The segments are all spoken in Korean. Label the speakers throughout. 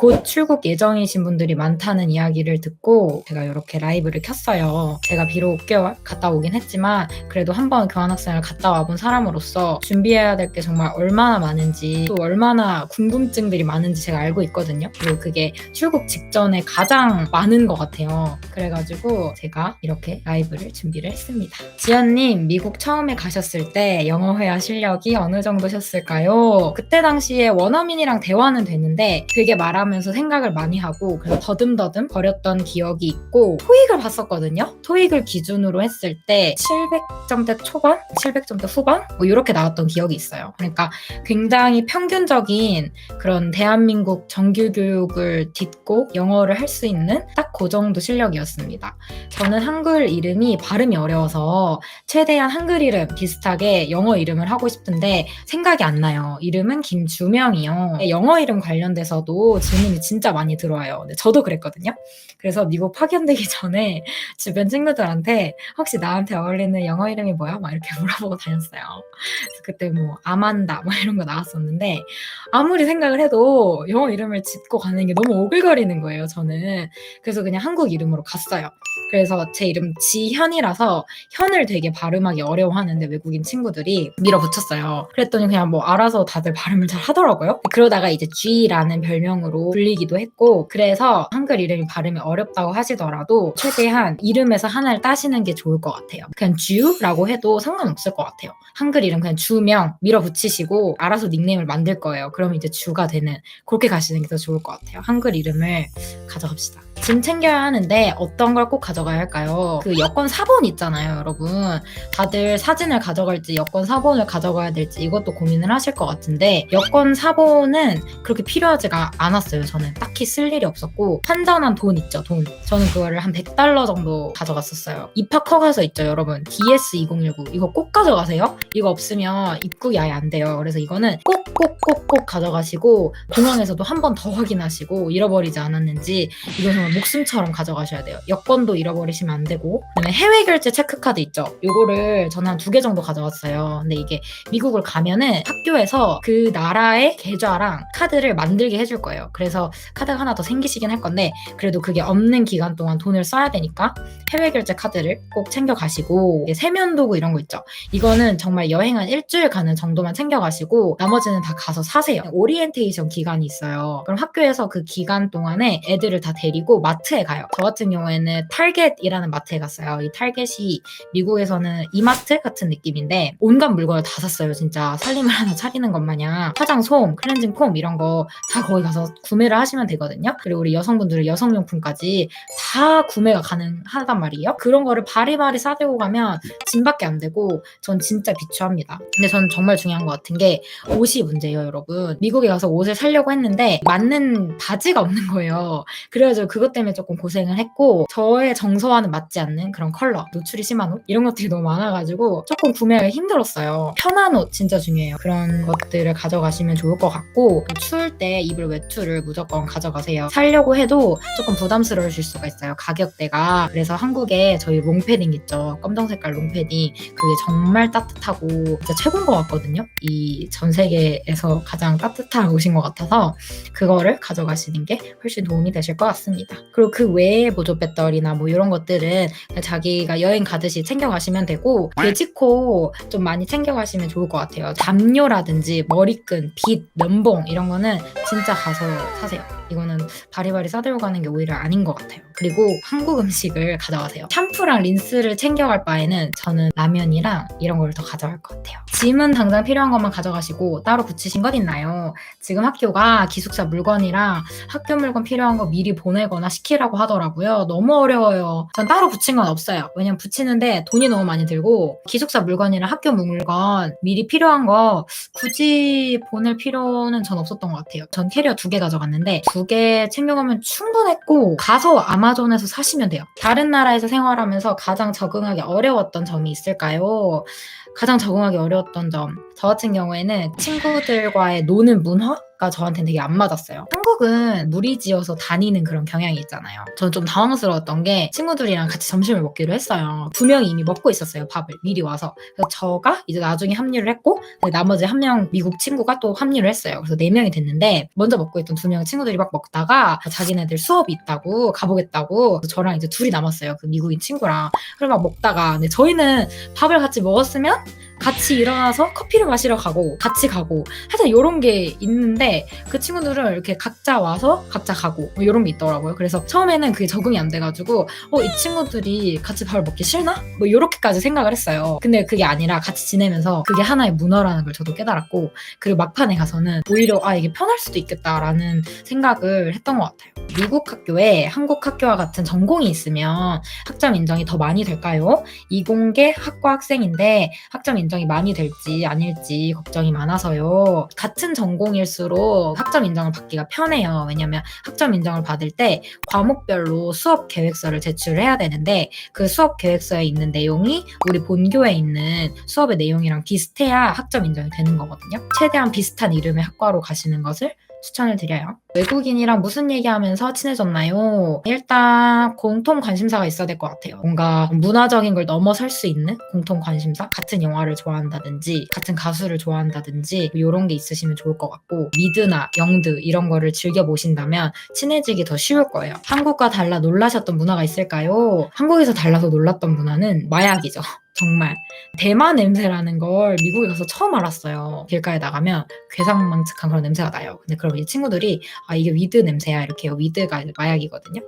Speaker 1: 곧 출국 예정이신 분들이 많다는 이야기를 듣고 제가 이렇게 라이브를 켰어요. 제가 비록 6개월 갔다 오긴 했지만 그래도 한번 교환학생을 갔다 와본 사람으로서 준비해야 될 게 정말 얼마나 많은지 또 얼마나 궁금증들이 많은지 제가 알고 있거든요. 그리고 그게 출국 직전에 가장 많은 것 같아요. 그래가지고 제가 이렇게 라이브를 준비를 했습니다. 지연님, 미국 처음에 가셨을 때 영어 회화 실력이 어느 정도셨을까요? 그때 당시에 원어민이랑 대화는 됐는데 되게 말하면서 생각을 많이 하고 그래서 더듬더듬 거렸던 기억이 있고 토익을 봤었거든요. 토익을 기준으로 했을 때 700점대 초반? 700점대 후반? 뭐 이렇게 나왔던 기억이 있어요. 그러니까 굉장히 평균적인 그런 대한민국 정규 교육을 딛고 영어를 할 수 있는 딱 그 정도 실력이었습니다. 저는 한글 이름이 발음이 어려워서 최대한 한글 이름 비슷하게 영어 이름을 하고 싶은데 생각이 안 나요. 이름은 김주명이요. 영어 이름 관련돼서도 질문이 진짜 많이 들어와요. 근데 저도 그랬거든요. 그래서 미국 파견되기 전에 주변 친구들한테 혹시 나한테 어울리는 영어 이름이 뭐야? 막 이렇게 물어보고 다녔어요. 그래서 그때 뭐 아만다 막 이런 거 나왔었는데 아무리 생각을 해도 영어 이름을 짓고 가는 게 너무 오글거리는 거예요, 저는. 그래서 그냥 한국 이름으로 갔어요. 그래서 제 이름 지현이라서 현을 되게 발음하기 어려워하는데 외국인 친구들이 밀어붙였어요. 그랬더니 그냥 뭐 알아서 다들 발음을 잘 하더라고요. 그러다가 이제 G라는 별명으로 불리기도 했고 그래서 한글 이름이 발음이 어렵다고 하시더라도 최대한 이름에서 하나를 따시는 게 좋을 것 같아요. 그냥 주라고 해도 상관없을 것 같아요. 한글 이름 그냥 주명 밀어붙이시고 알아서 닉네임을 만들 거예요. 그러면 이제 주가 되는 그렇게 가시는 게 더 좋을 것 같아요. 한글 이름을 가져갑시다. 짐 챙겨야 하는데 어떤 걸 꼭 가져가야 할까요? 그 여권 사본 있잖아요, 여러분. 다들 사진을 가져갈지 여권 사본을 가져가야 될지 이것도 고민을 하실 것 같은데 여권 사본은 그렇게 필요하지가 않았어요. 저는 딱히 쓸 일이 없었고 환전한 돈 있죠, 돈. 저는 그거를 한 $100 정도 가져갔었어요. 입학 허가서 있죠, 여러분. DS2019 이거 꼭 가져가세요. 이거 없으면 입국이 아예 안 돼요. 그래서 이거는 꼭 가져가시고 공항에서도 한 번 더 확인하시고 잃어버리지 않았는지 이거 정말 목숨처럼 가져가셔야 돼요. 여권도 잃어버리시면 안 되고 그다음에 해외 결제 체크카드 있죠. 요거를 저는 한 2개 정도 가져갔어요. 근데 이게 미국을 가면은 학교에서 그 나라의 계좌랑 카드를 만들게 해줄 거예요. 그래서 카드가 하나 더 생기시긴 할 건데 그래도 그게 없는 기간 동안 돈을 써야 되니까 해외 결제 카드를 꼭 챙겨가시고 세면도구 이런 거 있죠. 이거는 정말 여행 한 일주일 가는 정도만 챙겨가시고 나머지는 다 가서 사세요. 오리엔테이션 기간이 있어요. 그럼 학교에서 그 기간 동안에 애들을 다 데리고 마트에 가요. 저 같은 경우에는 탈겟이라는 마트에 갔어요. 이 탈겟이 미국에서는 이마트 같은 느낌인데 온갖 물건을 다 샀어요. 진짜 살림을 하나 차리는 것 마냥 화장솜, 클렌징 폼 이런 거 다 거기 가서 구매를 하시면 되거든요. 그리고 우리 여성분들은 여성용품까지 다 구매가 가능하단 말이에요. 그런 거를 바리바리 싸들고 가면 짐밖에 안 되고 전 진짜 비추합니다. 근데 저는 정말 중요한 것 같은 게 옷이 문제예요, 여러분. 미국에 가서 옷을 사려고 했는데 맞는 바지가 없는 거예요. 그래가지고 그것 때문에 조금 고생을 했고 저의 정서와는 맞지 않는 그런 컬러, 노출이 심한 옷 이런 것들이 너무 많아가지고 조금 구매하기 힘들었어요. 편한 옷 진짜 중요해요. 그런 것들을 가져가시면 좋을 것 같고 추울 때 입을 외투를 무조건 가져가세요. 사려고 해도 조금 부담스러우실 수가 있어요. 가격대가. 그래서 한국에 저희 롱패딩 있죠. 검정 색깔 롱패딩 그게 정말 따뜻하고 진짜 최고인 것 같거든요. 이 전 세계에서 가장 따뜻한 옷인 것 같아서 그거를 가져가시는 게 훨씬 도움이 되실 것 같습니다. 그리고 그 외에 보조 배터리나 뭐 이런 것들은 자기가 여행 가듯이 챙겨가시면 되고 돼지코 좀 많이 챙겨가시면 좋을 것 같아요. 담요라든지 머리끈, 빗, 면봉 이런 거는 진짜 가서 사세요. 이거는 바리바리 싸들고 가는 게 오히려 아닌 것 같아요. 그리고 한국 음식을 가져가세요. 샴푸랑 린스를 챙겨갈 바에는 저는 라면이랑 이런 걸 더 가져갈 것 같아요. 짐은 당장 필요한 것만 가져가시고 따로 붙이신 것 있나요? 지금 학교가 기숙사 물건이랑 학교 물건 필요한 거 미리 보내거나 시키라고 하더라고요. 너무 어려워요. 전 따로 붙인 건 없어요. 왜냐면 붙이는데 돈이 너무 많이 들고 기숙사 물건이랑 학교 물건 미리 필요한 거 굳이 보낼 필요는 전 없었던 것 같아요. 전 캐리어 2개 가져갔는데 2개 챙겨가면 충분했고 가서 아마존에서 사시면 돼요. 다른 나라에서 생활하면서 가장 적응하기 어려웠던 점이 있을까요? 가장 적응하기 어려웠던 점, 저 같은 경우에는 친구들과의 노는 문화가 저한테는 되게 안 맞았어요. 한국은 무리지어서 다니는 그런 경향이 있잖아요. 저는 좀 당황스러웠던 게 친구들이랑 같이 점심을 먹기로 했어요. 2명이 이미 먹고 있었어요, 밥을 미리 와서. 그래서 저가 이제 나중에 합류를 했고 나머지 한 명 미국 친구가 또 합류를 했어요. 그래서 4명이 됐는데 먼저 먹고 있던 2명의 친구들이 막 먹다가 자기네들 수업이 있다고 가보겠다고 저랑 이제 둘이 남았어요. 그 미국인 친구랑. 그래서 막 먹다가 근데 저희는 밥을 같이 먹었으면 같이 일어나서 커피를 마시러 가고 같이 가고 하여튼 이런 게 있는데 그 친구들은 이렇게 각자 와서 각자 가고 뭐 이런 게 있더라고요. 그래서 처음에는 그게 적응이 안 돼가지고 이 친구들이 같이 밥을 먹기 싫나? 뭐 이렇게까지 생각을 했어요. 근데 그게 아니라 같이 지내면서 그게 하나의 문화라는 걸 저도 깨달았고 그리고 막판에 가서는 오히려 이게 편할 수도 있겠다라는 생각을 했던 것 같아요. 미국 학교에 한국 학교와 같은 전공이 있으면 학점 인정이 더 많이 될까요? 이공계 학과 학생인데 학점 인정이 많이 될지 아닐지 걱정이 많아서요. 같은 전공일수록 학점 인정을 받기가 편해요. 왜냐면 학점 인정을 받을 때 과목별로 수업 계획서를 제출해야 되는데 그 수업 계획서에 있는 내용이 우리 본교에 있는 수업의 내용이랑 비슷해야 학점 인정이 되는 거거든요. 최대한 비슷한 이름의 학과로 가시는 것을 추천을 드려요. 외국인이랑 무슨 얘기하면서 친해졌나요? 일단 공통 관심사가 있어야 될 것 같아요. 뭔가 문화적인 걸 넘어설 수 있는 공통 관심사? 같은 영화를 좋아한다든지 같은 가수를 좋아한다든지 이런 게 있으시면 좋을 것 같고 미드나 영드 이런 거를 즐겨보신다면 친해지기 더 쉬울 거예요. 한국과 달라 놀라셨던 문화가 있을까요? 한국에서 달라서 놀랐던 문화는 마약이죠. 정말 대마 냄새라는 걸 미국에 가서 처음 알았어요. 길가에 나가면 괴상망측한 그런 냄새가 나요. 근데 그럼 이제 친구들이 이게 위드 냄새야 이렇게 해요. 위드가 마약이거든요.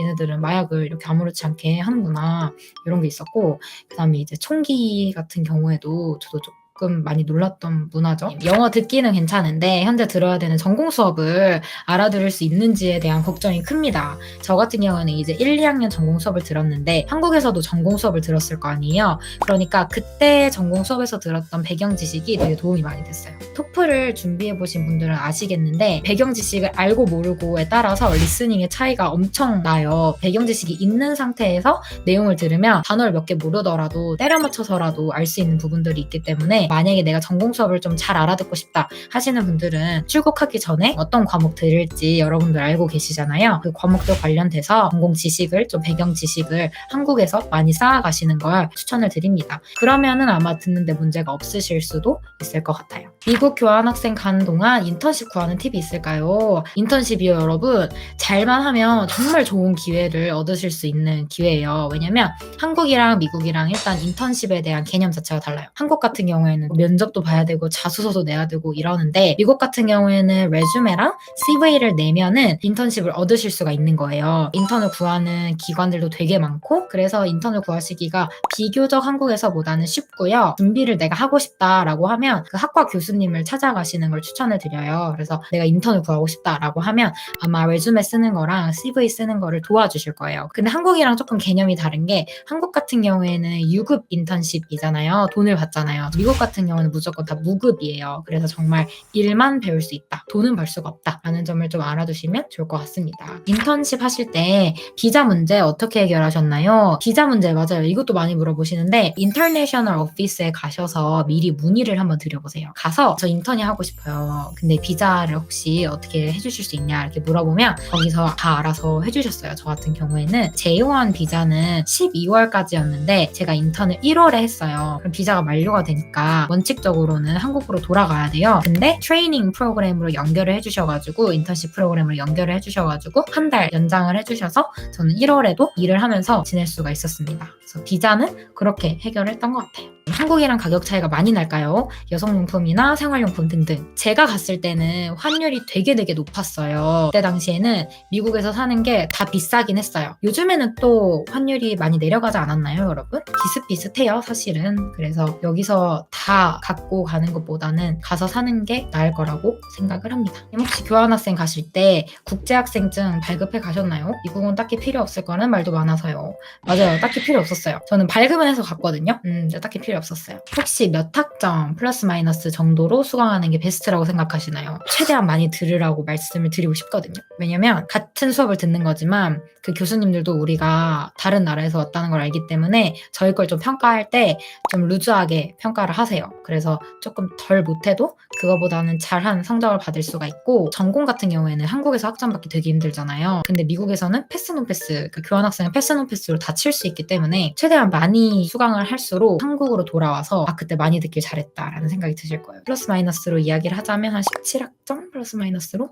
Speaker 1: 얘네들은 마약을 이렇게 아무렇지 않게 하는구나 이런 게 있었고 그다음에 이제 총기 같은 경우에도 저도 조금 많이 놀랐던 문화죠. 영어 듣기는 괜찮은데 현재 들어야 되는 전공 수업을 알아들을 수 있는지에 대한 걱정이 큽니다. 저 같은 경우는 이제 1, 2학년 전공 수업을 들었는데 한국에서도 전공 수업을 들었을 거 아니에요. 그러니까 그때 전공 수업에서 들었던 배경 지식이 되게 도움이 많이 됐어요. 토플을 준비해 보신 분들은 아시겠는데 배경 지식을 알고 모르고에 따라서 리스닝의 차이가 엄청 나요. 배경 지식이 있는 상태에서 내용을 들으면 단어를 몇 개 모르더라도 때려 맞춰서라도 알 수 있는 부분들이 있기 때문에 만약에 내가 전공 수업을 좀 잘 알아듣고 싶다 하시는 분들은 출국하기 전에 어떤 과목 들을지 여러분들 알고 계시잖아요. 그 과목들 관련돼서 전공 지식을 좀 배경 지식을 한국에서 많이 쌓아가시는 걸 추천을 드립니다. 그러면은 아마 듣는데 문제가 없으실 수도 있을 것 같아요. 미국 교환학생 가는 동안 인턴십 구하는 팁이 있을까요? 인턴십이요 여러분 잘만 하면 정말 좋은 기회를 얻으실 수 있는 기회예요. 왜냐면 한국이랑 미국이랑 일단 인턴십에 대한 개념 자체가 달라요. 한국 같은 경우에는 면접도 봐야 되고 자소서도 내야 되고 이러는데 미국 같은 경우에는 레주메랑 CV를 내면은 인턴십을 얻으실 수가 있는 거예요. 인턴을 구하는 기관들도 되게 많고 그래서 인턴을 구하시기가 비교적 한국에서보다는 쉽고요. 준비를 내가 하고 싶다라고 하면 그 학과 교수님을 찾아가시는 걸 추천을 드려요. 그래서 내가 인턴을 구하고 싶다라고 하면 아마 레주메 쓰는 거랑 CV 쓰는 거를 도와주실 거예요. 근데 한국이랑 조금 개념이 다른 게 한국 같은 경우에는 유급 인턴십이잖아요. 돈을 받잖아요. 미국 같은 경우는 무조건 다 무급이에요. 그래서 정말 일만 배울 수 있다. 돈은 벌 수가 없다. 라는 점을 좀 알아두시면 좋을 것 같습니다. 인턴십 하실 때 비자 문제 어떻게 해결하셨나요? 비자 문제 맞아요. 이것도 많이 물어보시는데 인터내셔널 오피스에 가셔서 미리 문의를 한번 드려보세요. 가서 저 인턴이 하고 싶어요. 근데 비자를 혹시 어떻게 해주실 수 있냐 이렇게 물어보면 거기서 다 알아서 해주셨어요. 저 같은 경우에는 J1 비자는 12월까지였는데 제가 인턴을 1월에 했어요. 그럼 비자가 만료가 되니까 원칙적으로는 한국으로 돌아가야 돼요. 근데 트레이닝 프로그램으로 연결을 해주셔가지고 인턴십 프로그램으로 연결을 해주셔가지고 한 달 연장을 해주셔서 저는 1월에도 일을 하면서 지낼 수가 있었습니다. 그래서 비자는 그렇게 해결했던 것 같아요. 한국이랑 가격 차이가 많이 날까요? 여성용품이나 생활용품 등등. 제가 갔을 때는 환율이 되게 높았어요. 그때 당시에는 미국에서 사는 게 다 비싸긴 했어요. 요즘에는 또 환율이 많이 내려가지 않았나요, 여러분? 비슷비슷해요, 사실은. 그래서 여기서 다 갖고 가는 것보다는 가서 사는 게 나을 거라고 생각을 합니다. 혹시 교환학생 가실 때 국제학생증 발급해 가셨나요? 미국은 딱히 필요 없을 거라는 말도 많아서요. 맞아요, 딱히 필요 없었어요. 저는 발급은 해서 갔거든요. 딱히 필요 없었어요. 혹시 몇 학점 플러스 마이너스 정도 정도로 수강하는 게 베스트라고 생각하시나요? 최대한 많이 들으라고 말씀을 드리고 싶거든요. 왜냐면 같은 수업을 듣는 거지만 그 교수님들도 우리가 다른 나라에서 왔다는 걸 알기 때문에 저희 걸 좀 평가할 때 좀 루즈하게 평가를 하세요. 그래서 조금 덜 못해도 그거보다는 잘한 성적을 받을 수가 있고, 전공 같은 경우에는 한국에서 학점 받기 되게 힘들잖아요. 근데 미국에서는 패스 논 패스, 그 교환학생은 패스 논 패스로 다 칠 수 있기 때문에 최대한 많이 수강을 할수록 한국으로 돌아와서 그때 많이 듣길 잘했다라는 생각이 드실 거예요. 플러스 마이너스로 이야기를 하자면 한 17학점 플러스 마이너스로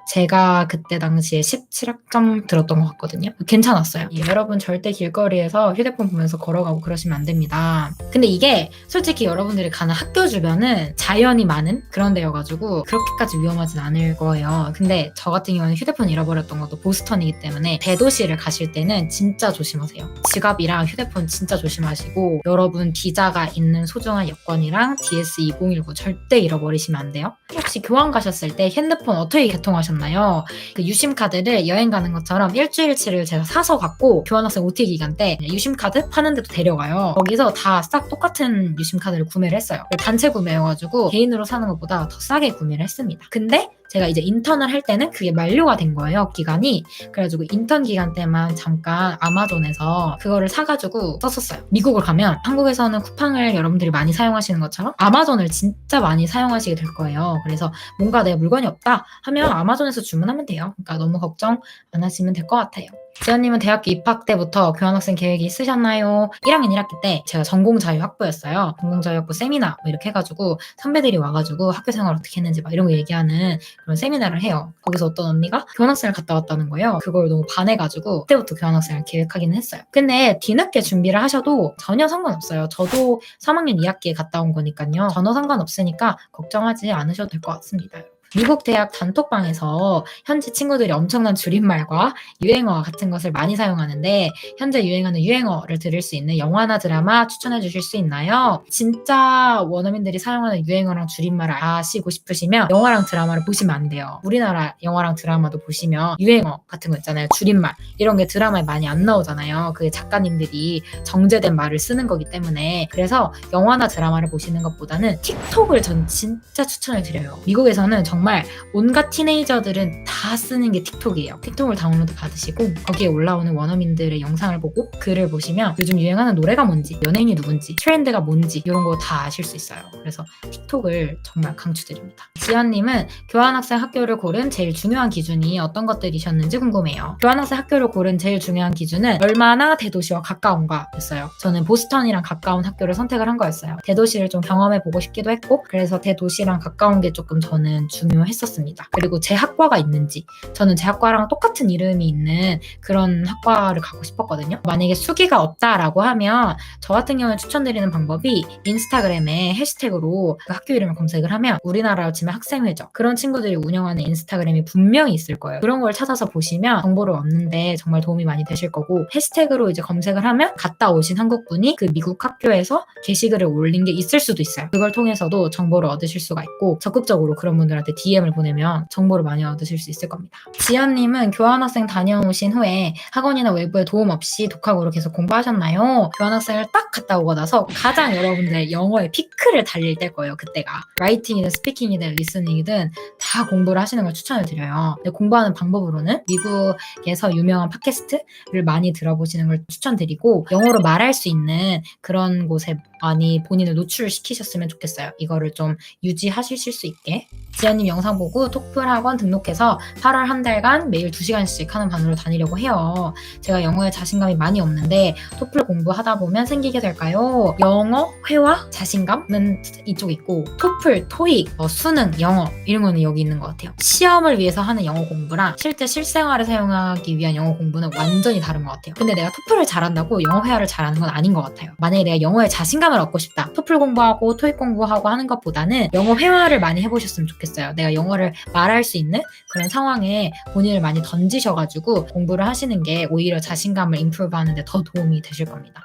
Speaker 1: 제가 그때 당시에 17학점 들었던 것 같거든요. 괜찮았어요. 여러분 절대 길거리에서 휴대폰 보면서 걸어가고 그러시면 안 됩니다. 근데 이게 솔직히 여러분들이 가는 학교 주변은 자연이 많은 그런 데여가지고 그렇게까지 위험하진 않을 거예요. 근데 저 같은 경우는 휴대폰 잃어버렸던 것도 보스턴이기 때문에 대도시를 가실 때는 진짜 조심하세요. 지갑이랑 휴대폰 진짜 조심하시고, 여러분 비자가 있는 소중한 여권이랑 DS2019 절대 잃어버리시면 안 돼요. 혹시 교환 가셨을 때 핸드폰 어떻게 개통하셨나요? 그 유심카드를 여행 가는 것처럼 일주일치를 제가 사서 갖고 교환학생 OT 기간 때 유심카드 파는 데도 데려가요. 거기서 다 싹 똑같은 유심카드를 구매를 했어요. 단체 구매여가지고 개인으로 사는 것보다 더 싸게 구매를 했습니다. 근데 제가 이제 인턴을 할 때는 그게 만료가 된 거예요, 기간이. 그래가지고 인턴 기간 때만 잠깐 아마존에서 그거를 사가지고 썼었어요. 미국을 가면 한국에서는 쿠팡을 여러분들이 많이 사용하시는 것처럼 아마존을 진짜 많이 사용하시게 될 거예요. 그래서 뭔가 내 물건이 없다 하면 아마존에서 주문하면 돼요. 그러니까 너무 걱정 안 하시면 될 것 같아요. 지연님은 대학교 입학 때부터 교환학생 계획이 있으셨나요? 1학년 1학기 때 제가 전공자유학부였어요. 전공자유학부 세미나 이렇게 해가지고 선배들이 와가지고 학교생활 어떻게 했는지 막 이런 거 얘기하는 그런 세미나를 해요. 거기서 어떤 언니가 교환학생을 갔다 왔다는 거예요. 그걸 너무 반해가지고 그때부터 교환학생을 계획하기는 했어요. 근데 뒤늦게 준비를 하셔도 전혀 상관없어요. 저도 3학년 2학기에 갔다 온 거니까요. 전혀 상관없으니까 걱정하지 않으셔도 될 것 같습니다. 미국 대학 단톡방에서 현지 친구들이 엄청난 줄임말과 유행어 같은 것을 많이 사용하는데, 현재 유행하는 유행어를 들을 수 있는 영화나 드라마 추천해 주실 수 있나요? 진짜 원어민들이 사용하는 유행어랑 줄임말을 아시고 싶으시면 영화랑 드라마를 보시면 안 돼요. 우리나라 영화랑 드라마도 보시면 유행어 같은 거 있잖아요. 줄임말 이런 게 드라마에 많이 안 나오잖아요. 그게 작가님들이 정제된 말을 쓰는 거기 때문에. 그래서 영화나 드라마를 보시는 것보다는 틱톡을 전 진짜 추천을 드려요. 미국에서는 정말 온갖 티네이저들은 다 쓰는 게 틱톡이에요. 틱톡을 다운로드 받으시고 거기에 올라오는 원어민들의 영상을 보고 글을 보시면 요즘 유행하는 노래가 뭔지, 연예인이 누군지, 트렌드가 뭔지 이런 거 다 아실 수 있어요. 그래서 틱톡을 정말 강추드립니다. 지연님은 교환학생 학교를 고른 제일 중요한 기준이 어떤 것들이셨는지 궁금해요. 교환학생 학교를 고른 제일 중요한 기준은 얼마나 대도시와 가까운가 였어요. 저는 보스턴이랑 가까운 학교를 선택을 한 거였어요. 대도시를 좀 경험해보고 싶기도 했고, 그래서 대도시랑 가까운 게 조금 저는 중요했었습니다. 그리고 제 학과가 있는지, 저는 제 학과랑 똑같은 이름이 있는 그런 학과를 가고 싶었거든요. 만약에 수기가 없다라고 하면 저 같은 경우에 추천드리는 방법이 인스타그램에 해시태그로 그 학교 이름을 검색을 하면 우리나라로 치면 학생회죠. 그런 친구들이 운영하는 인스타그램이 분명히 있을 거예요. 그런 걸 찾아서 보시면 정보를 얻는데 정말 도움이 많이 되실 거고, 해시태그로 이제 검색을 하면 갔다 오신 한국분이 그 미국 학교에서 게시글을 올린 게 있을 수도 있어요. 그걸 통해서도 정보를 얻으실 수가 있고, 적극적으로 그런 분들한테 DM을 보내면 정보를 많이 얻으실 수 있을 겁니다. 지연님은 교환학생 다녀오신 후에 학원이나 외부의 도움 없이 독학으로 계속 공부하셨나요? 교환학생을 딱 갔다 오고 나서 가장 여러분들의 영어의 피크를 달릴 때일 거예요. 그때가 라이팅이든 스피킹이든 리스닝이든 다 공부를 하시는 걸 추천을 드려요. 근데 공부하는 방법으로는 미국에서 유명한 팟캐스트를 많이 들어보시는 걸 추천드리고, 영어로 말할 수 있는 그런 곳에 많이 본인을 노출시키셨으면 좋겠어요. 이거를 좀 유지하실 수 있게. 지연님 영상 보고 토플 학원 등록해서 8월 한 달간 매일 2시간씩 하는 반으로 다니려고 해요. 제가 영어에 자신감이 많이 없는데 토플 공부하다 보면 생기게 될까요? 영어, 회화, 자신감은 이쪽 있고, 토플, 토익, 수능, 영어 이런 거는 여기 있는 것 같아요. 시험을 위해서 하는 영어 공부랑 실제 실생활에 사용하기 위한 영어 공부는 완전히 다른 것 같아요. 근데 내가 토플을 잘한다고 영어 회화를 잘하는 건 아닌 것 같아요. 만약에 내가 영어에 자신감을 얻고 싶다, 토플 공부하고 토익 공부하고 하는 것보다는 영어 회화를 많이 해보셨으면 좋겠어요. 내가 영어를 말할 수 있는 그런 상황에 본인을 많이 던지셔가지고 공부를 하시는 게 오히려 자신감을 임프루브 하는데 더 도움이 되실 겁니다.